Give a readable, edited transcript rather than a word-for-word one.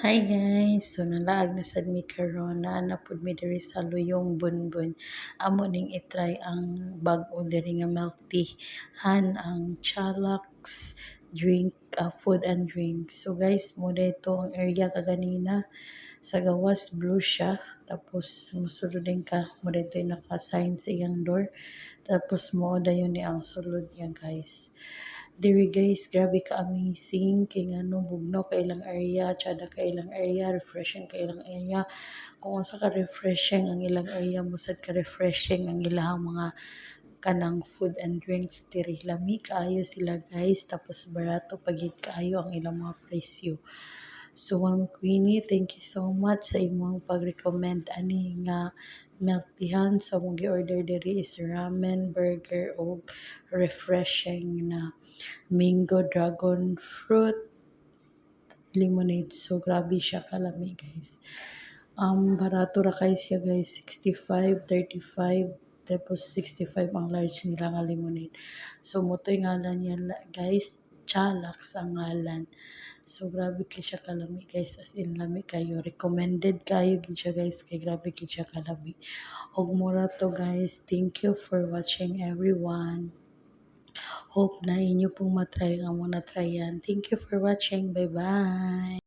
Hi guys! So nalaag na sad mi karon na napud mi diri sa Luyong Bunbun. Amo ning i-try ang bag-o diri nga milk tea han ang Chalax drink, food and drink. So guys, mo dito ang area kaganina sa gawas blue siya. Tapos musulod din ka mo dito yung naka-sign sa iyang door. Tapos mo dayon ni ang sulod niya guys. Diri guys, grabe ka amazing kay ngano bugnaw ka ilang area, tsada ka ilang area, refreshing ka ilang area. Kung unsa ka refreshing ang ilang area, musad ka refreshing ang ilang mga kanang food and drinks diri. Lami kaayo sila guys, tapos barato pagid kaayo ang ilang mga presyo. So Ma'am Queenie, thank you so much sa imong pag-recommend ani nga milk teahan. So mong gi-order diri is ramen, burger o refreshing na mango dragon fruit lemonade. So grabe siya kalami guys. Barato ra kay siya guys, 65, 35, tapos 65 ang large nila nga lemonade. So motoy ngalan niya guys, Chalax ang ngalan. So grabe kay siya kalami guys, as in lami kayo. Recommended kayo gid siya guys, kay grabe kay siya kalami. Og mura to guys. Thank you for watching everyone. Hope na inyo pong matry ang mga na-tryan. Thank you for watching. Bye-bye!